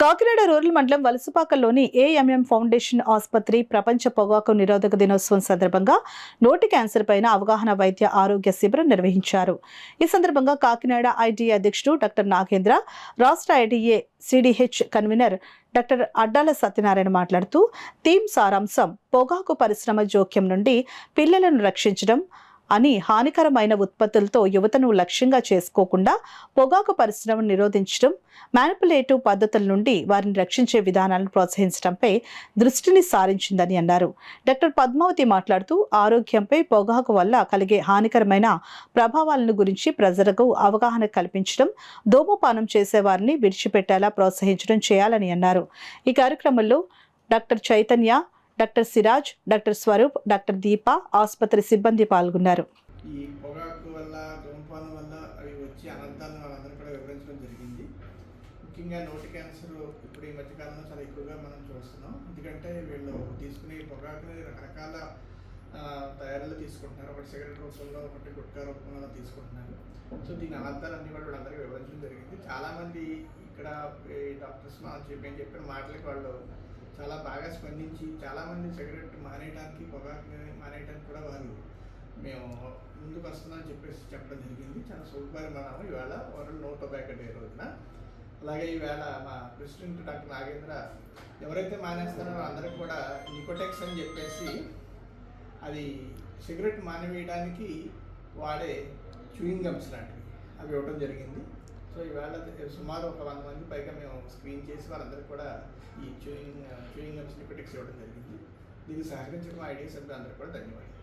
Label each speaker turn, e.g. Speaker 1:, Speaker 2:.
Speaker 1: Kakinada rural మండలం వలసపాకల్లోని AMM foundation ఆసుపత్రి ప్రపంచ పొగాకు నిరోధక దినోత్సవం సందర్భంగా నోటి క్యాన్సర్ పైన అవగాహన వైద్య ఆరోగ్య శిబిరం నిర్వహించారు. ఈ సందర్భంగా కాకినాడ ఐటీఏ అధ్యక్షుడు డాక్టర్ నాగేంద్ర, రాష్ట్ర ITA CDH convener doctor Addala Satyanarayana మాట్లాడుతూ థీమ్ సారాంశం పొగాకు పరిశ్రమ జోక్యం నుండి పిల్లలను రక్షించడం అని హానికరమైన ఉత్పత్తులతో యువతను లక్ష్యంగా చేసుకోకుండా పొగాకు పరిశ్రమను నిరోధించడం, మ్యానిపులేటివ్ పద్ధతుల నుండి వారిని రక్షించే విధానాలను ప్రోత్సహించడంపై దృష్టిని సారించిందని అన్నారు. డాక్టర్ పద్మావతి మాట్లాడుతూ ఆరోగ్యంపై పొగాకు వల్ల కలిగే హానికరమైన ప్రభావాలను గురించి ప్రజలకు అవగాహన కల్పించడం, ధూమపానం చేసే వారిని విడిచిపెట్టేలా ప్రోత్సహించడం చేయాలని అన్నారు. ఈ కార్యక్రమంలో doctor Chaitanya, doctor Siraj, doctor Swaroop, doctor Deepa, ఆసుపత్రి సిబ్బంది పాల్గొన్నారు.
Speaker 2: ఈ పొగాకు వల్ల, ధూమపానం వల్ల అవి వచ్చే అనర్థాలను వాళ్ళందరూ కూడా వివరించడం జరిగింది. ముఖ్యంగా నోటి క్యాన్సర్ ఇప్పుడు ఈ మధ్యకాలంలో చాలా ఎక్కువగా మనం చూస్తున్నాం. ఎందుకంటే వీళ్ళు తీసుకునే పొగాకుని రకరకాల తయారీలు తీసుకుంటున్నారు. ఒకటి సిగరెట్ రూపంలో, ఒకటి గుట్కా రూపంలో తీసుకుంటున్నారు. సో దీని అనర్థాలన్నీ కూడా వీళ్ళందరికీ వివరించడం జరిగింది. చాలామంది ఇక్కడ డాక్టర్స్ మనం చెప్పిన మాటలకి వాళ్ళు చాలా బాగా స్పందించి చాలామంది సిగరెట్ మానేయడానికి, పొగాకు మానేయడానికి కూడా వాళ్ళు మేము ముందుకు వస్తున్నామని చెప్పడం జరిగింది. చాలా శుభపరిమాణం ఈవేళ వరల్డ్ నో టొబాకో డే రోజున. అలాగే ఈవేళ మా ప్రెసిడెంట్ డాక్టర్ నాగేంద్ర ఎవరైతే మానేస్తారో అందరికి కూడా నికోటెక్స్ అని చెప్పేసి అది సిగరెట్ మానేయడానికి వాడే చూయింగ్ గమ్స్ లాంటివి అవి ఇవ్వడం జరిగింది. సో ఈవేళ సుమారు ఒక 100 మంది పైగా మేము స్క్రీన్ చేసి వాళ్ళందరికీ కూడా ఈ చూయింగ్ గమ్స్ నికోటెక్స్ ఇవ్వడం జరిగింది. దీనికి సహకరించిన ఐడియా సభ్యులందరికీ కూడా ధన్యవాదాలు.